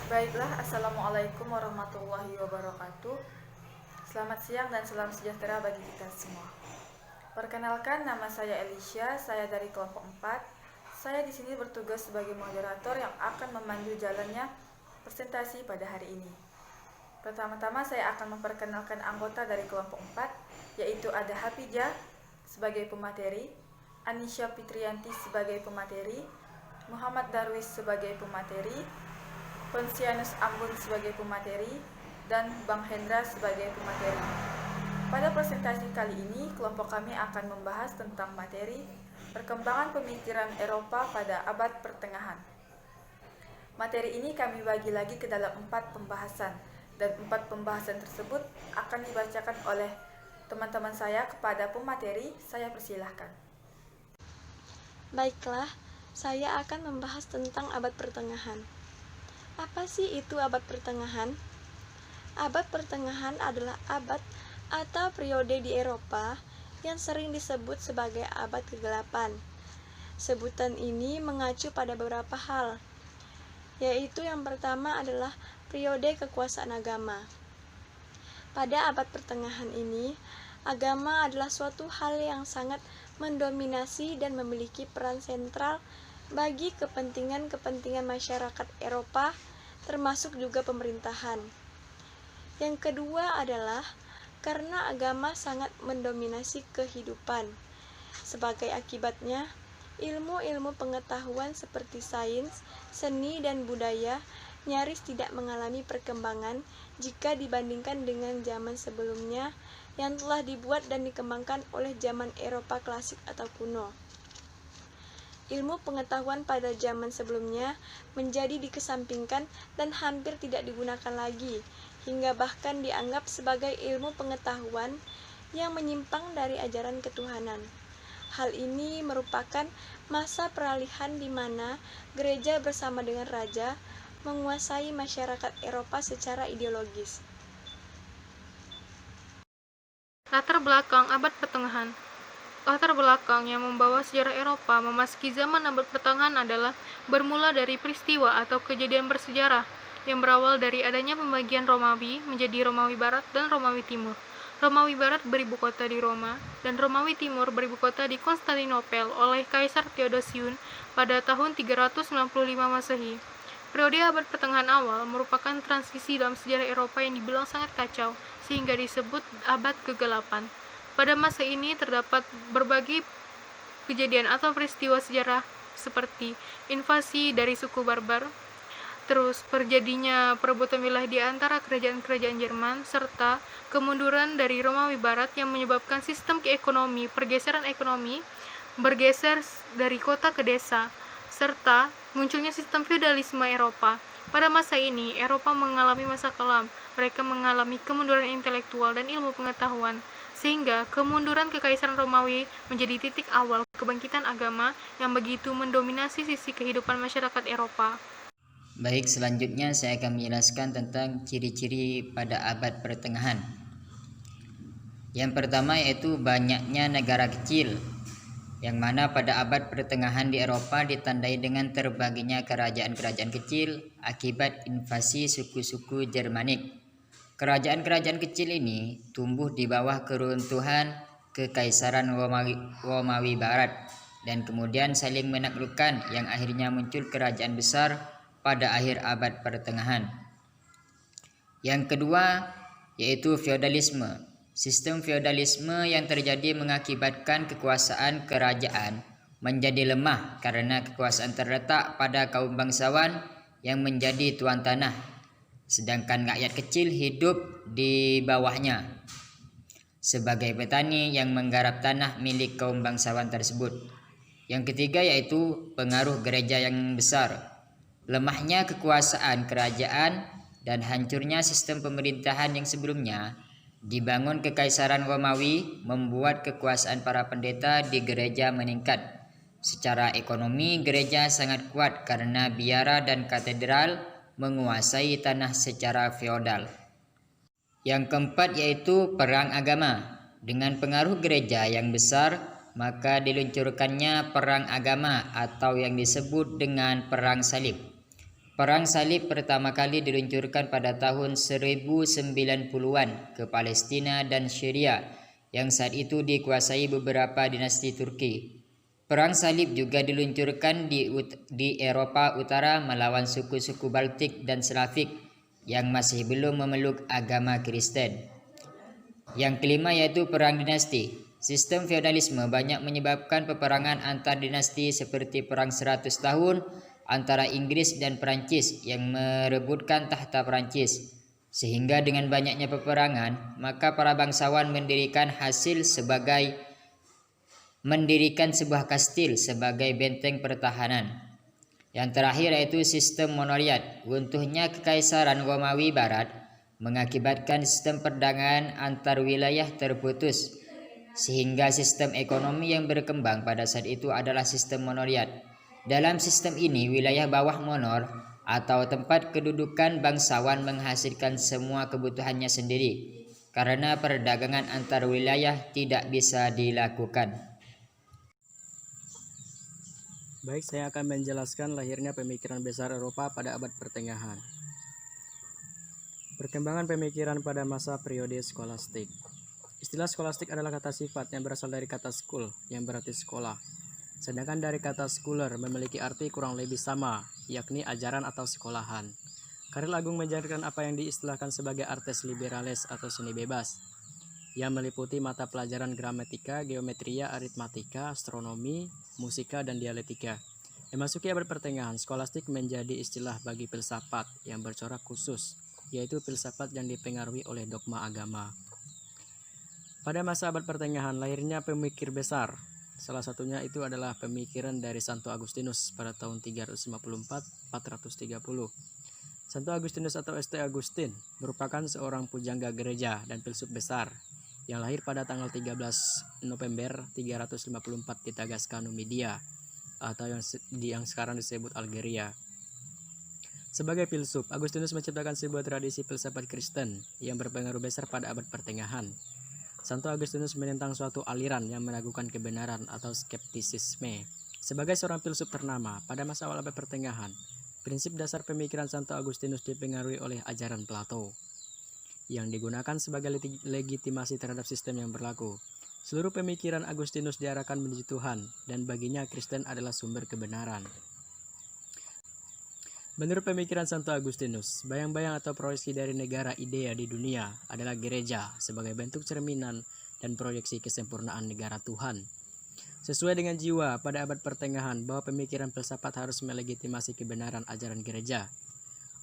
Baiklah, Assalamualaikum warahmatullahi wabarakatuh. Selamat siang dan salam sejahtera bagi kita semua. Perkenalkan, nama saya Elisha, saya dari kelompok 4. Saya di sini bertugas sebagai moderator yang akan memandu jalannya presentasi pada hari ini. Pertama-tama saya akan memperkenalkan anggota dari kelompok 4, yaitu ada Hafijah sebagai pemateri, Anisha Fitrianti sebagai pemateri, Muhammad Darwis sebagai pemateri, Ponsianus Ambon sebagai pemateri, dan Bang Hendra sebagai pemateri. Pada presentasi kali ini, kelompok kami akan membahas tentang materi perkembangan pemikiran Eropa pada abad pertengahan. Materi ini kami bagi lagi ke dalam 4 pembahasan, dan 4 pembahasan tersebut akan dibacakan oleh teman-teman saya kepada pemateri. Saya persilahkan. Baiklah, saya akan membahas tentang abad pertengahan. Apa sih itu abad pertengahan? Abad pertengahan adalah abad atau periode di Eropa yang sering disebut sebagai abad kegelapan. Sebutan ini mengacu pada beberapa hal, yaitu yang pertama adalah periode kekuasaan agama. Pada abad pertengahan ini, agama adalah suatu hal yang sangat mendominasi dan memiliki peran sentral bagi kepentingan-kepentingan masyarakat Eropa, termasuk juga pemerintahan. Yang kedua adalah karena agama sangat mendominasi kehidupan. Sebagai akibatnya, ilmu-ilmu pengetahuan seperti sains, seni, dan budaya nyaris tidak mengalami perkembangan jika dibandingkan dengan zaman sebelumnya yang telah dibuat dan dikembangkan oleh zaman Eropa klasik atau kuno. Ilmu pengetahuan pada zaman sebelumnya menjadi dikesampingkan dan hampir tidak digunakan lagi, hingga bahkan dianggap sebagai ilmu pengetahuan yang menyimpang dari ajaran ketuhanan. Hal ini merupakan masa peralihan di mana gereja bersama dengan raja menguasai masyarakat Eropa secara ideologis. Latar belakang abad pertengahan. Latar belakang yang membawa sejarah Eropa memasuki zaman abad pertengahan adalah bermula dari peristiwa atau kejadian bersejarah yang berawal dari adanya pembagian Romawi menjadi Romawi Barat dan Romawi Timur. Romawi Barat beribu kota di Roma, dan Romawi Timur beribu kota di Konstantinopel oleh Kaisar Theodosius pada tahun 395 Masehi. Periode abad pertengahan awal merupakan transisi dalam sejarah Eropa yang dibilang sangat kacau, sehingga disebut abad kegelapan. Pada masa ini terdapat berbagai kejadian atau peristiwa sejarah seperti invasi dari suku Barbar, terus terjadinya perebutan wilayah di antara kerajaan-kerajaan Jerman, serta kemunduran dari Romawi Barat yang menyebabkan sistem pergeseran ekonomi bergeser dari kota ke desa, serta munculnya sistem feudalisme Eropa. Pada masa ini, Eropa mengalami masa kelam. Mereka mengalami kemunduran intelektual dan ilmu pengetahuan, sehingga kemunduran Kekaisaran Romawi menjadi titik awal kebangkitan agama yang begitu mendominasi sisi kehidupan masyarakat Eropa. Baik, selanjutnya saya akan menjelaskan tentang ciri-ciri pada abad pertengahan. Yang pertama yaitu banyaknya negara kecil, yang mana pada abad pertengahan di Eropa ditandai dengan terbaginya kerajaan-kerajaan kecil akibat invasi suku-suku Jermanik. Kerajaan-kerajaan kecil ini tumbuh di bawah keruntuhan Kekaisaran Romawi Barat dan kemudian saling menaklukkan yang akhirnya muncul kerajaan besar pada akhir abad pertengahan. Yang kedua yaitu feodalisme. Sistem feodalisme yang terjadi mengakibatkan kekuasaan kerajaan menjadi lemah karena kekuasaan terletak pada kaum bangsawan yang menjadi tuan tanah, sedangkan rakyat kecil hidup di bawahnya sebagai petani yang menggarap tanah milik kaum bangsawan tersebut. Yang ketiga yaitu pengaruh gereja yang besar. Lemahnya kekuasaan kerajaan dan hancurnya sistem pemerintahan yang sebelumnya dibangun Kekaisaran Romawi membuat kekuasaan para pendeta di gereja meningkat. Secara ekonomi, gereja sangat kuat karena biara dan katedral menguasai tanah secara feodal. Yang keempat yaitu perang agama. Dengan pengaruh gereja yang besar, maka diluncurkannya perang agama atau yang disebut dengan perang salib. Perang salib pertama kali diluncurkan pada tahun 1090-an ke Palestina dan Syria yang saat itu dikuasai beberapa dinasti Turki. Perang salib juga diluncurkan di Eropa Utara melawan suku-suku Baltik dan Slavik yang masih belum memeluk agama Kristen. Yang kelima yaitu perang dinasti. Sistem feodalisme banyak menyebabkan peperangan antar dinasti seperti perang 100 tahun antara Inggris dan Perancis yang merebutkan tahta Perancis. Sehingga dengan banyaknya peperangan, maka para bangsawan mendirikan sebuah kastil sebagai benteng pertahanan. Yang terakhir yaitu sistem monoliat. Runtuhnya Kekaisaran Romawi Barat mengakibatkan sistem perdagangan antar wilayah terputus, sehingga sistem ekonomi yang berkembang pada saat itu adalah sistem monoliat. Dalam sistem ini, wilayah bawah monor atau tempat kedudukan bangsawan menghasilkan semua kebutuhannya sendiri, karena perdagangan antar wilayah tidak bisa dilakukan. Baik, saya akan menjelaskan lahirnya pemikiran besar Eropa pada abad pertengahan. Perkembangan pemikiran pada masa periode skolastik. Istilah skolastik adalah kata sifat yang berasal dari kata school yang berarti sekolah. Sedangkan dari kata schooler memiliki arti kurang lebih sama, yakni ajaran atau sekolahan. Karel Agung mengajarkan apa yang diistilahkan sebagai artes liberales atau seni bebas, yang meliputi mata pelajaran gramatika, geometria, aritmatika, astronomi, musika, dan dialektika. Memasuki abad pertengahan, skolastik menjadi istilah bagi filsafat yang bercorak khusus, yaitu filsafat yang dipengaruhi oleh dogma agama. Pada masa abad pertengahan, lahirnya pemikir besar. Salah satunya itu adalah pemikiran dari Santo Agustinus pada tahun 354-430. Santo Agustinus atau St. Agustin merupakan seorang pujangga gereja dan filsuf besar yang lahir pada tanggal 13 November 354 di Tagaska, Numidia, atau yang sekarang disebut Algeria. Sebagai filsuf, Agustinus menciptakan sebuah tradisi filsafat Kristen yang berpengaruh besar pada abad pertengahan. Santo Agustinus menentang suatu aliran yang meragukan kebenaran atau skeptisisme. Sebagai seorang filsuf ternama pada masa awal abad pertengahan, prinsip dasar pemikiran Santo Agustinus dipengaruhi oleh ajaran Plato, yang digunakan sebagai legitimasi terhadap sistem yang berlaku. Seluruh pemikiran Agustinus diarahkan menuju Tuhan, dan baginya Kristen adalah sumber kebenaran. Menurut pemikiran Santo Agustinus, bayang-bayang atau proyeksi dari negara idea di dunia adalah gereja sebagai bentuk cerminan dan proyeksi kesempurnaan negara Tuhan. Sesuai dengan jiwa pada abad pertengahan bahwa pemikiran filsafat harus melegitimasi kebenaran ajaran gereja,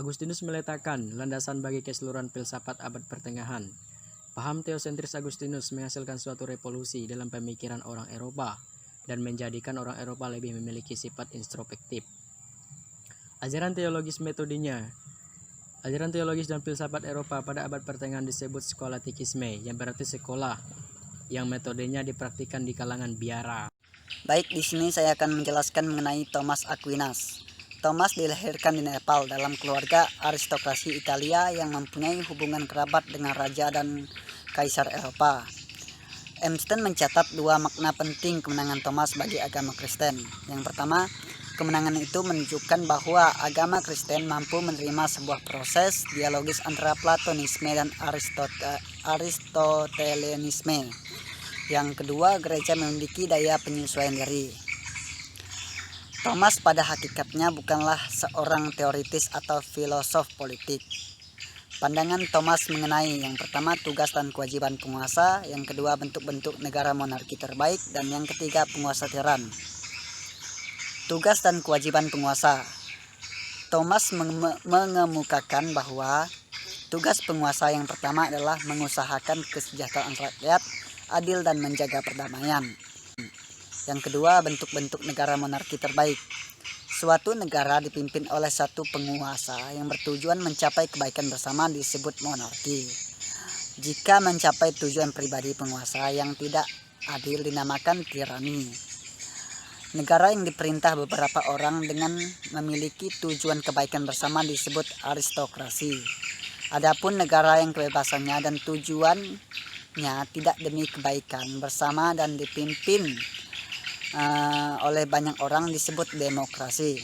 Agustinus meletakkan landasan bagi keseluruhan filsafat abad pertengahan. Paham teosentris Agustinus menghasilkan suatu revolusi dalam pemikiran orang Eropa dan menjadikan orang Eropa lebih memiliki sifat introspektif. Ajaran teologis dan filsafat Eropa pada abad pertengahan disebut skolatikisme, yang berarti sekolah, yang metodenya dipraktikkan di kalangan biara. Baik, di sini saya akan menjelaskan mengenai Thomas Aquinas. Thomas dilahirkan di Nepal dalam keluarga aristokrasi Italia yang mempunyai hubungan kerabat dengan raja dan kaisar Eropa. Einstein mencatat dua makna penting kemenangan Thomas bagi agama Kristen. Yang pertama, kemenangan itu menunjukkan bahwa agama Kristen mampu menerima sebuah proses dialogis antara Platonisme dan Aristotelianisme. Yang kedua, gereja memiliki daya penyesuaian diri. Thomas pada hakikatnya bukanlah seorang teoritis atau filosof politik. Pandangan Thomas mengenai yang pertama tugas dan kewajiban penguasa, yang kedua bentuk-bentuk negara monarki terbaik, dan yang ketiga penguasa tiran. Tugas dan kewajiban penguasa. Thomas mengemukakan bahwa tugas penguasa yang pertama adalah mengusahakan kesejahteraan rakyat, adil dan menjaga perdamaian. Yang kedua, bentuk-bentuk negara monarki terbaik. Suatu negara dipimpin oleh satu penguasa yang bertujuan mencapai kebaikan bersama disebut monarki. Jika mencapai tujuan pribadi penguasa yang tidak adil dinamakan tirani. Negara yang diperintah beberapa orang dengan memiliki tujuan kebaikan bersama disebut aristokrasi. Adapun negara yang kebebasannya dan tujuannya tidak demi kebaikan bersama dan dipimpin oleh banyak orang disebut demokrasi.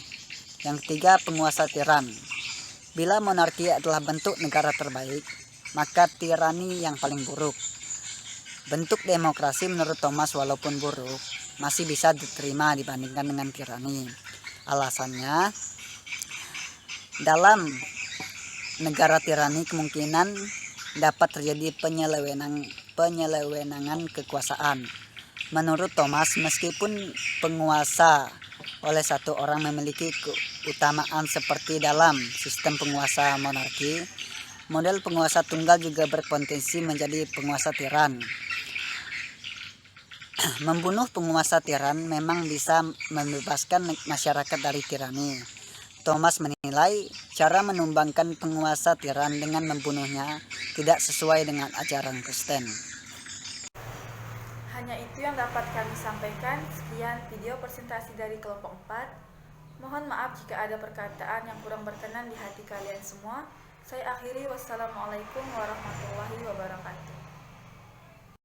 Yang ketiga, penguasa tiran. Bila monarki adalah bentuk negara terbaik, maka tirani yang paling buruk. Bentuk demokrasi menurut Thomas walaupun buruk, masih bisa diterima dibandingkan dengan tirani. Alasannya, dalam negara tirani kemungkinan dapat terjadi penyelewenangan kekuasaan. Menurut Thomas, meskipun penguasa oleh satu orang memiliki keutamaan seperti dalam sistem penguasa monarki, model penguasa tunggal juga berpotensi menjadi penguasa tiran. Membunuh penguasa tiran memang bisa membebaskan masyarakat dari tirani. Thomas menilai cara menumbangkan penguasa tiran dengan membunuhnya tidak sesuai dengan ajaran Kristen. Hanya itu yang dapat kami sampaikan. Sekian video presentasi dari kelompok 4. Mohon maaf jika ada perkataan yang kurang berkenan di hati kalian semua. Saya akhiri, wassalamualaikum warahmatullahi wabarakatuh.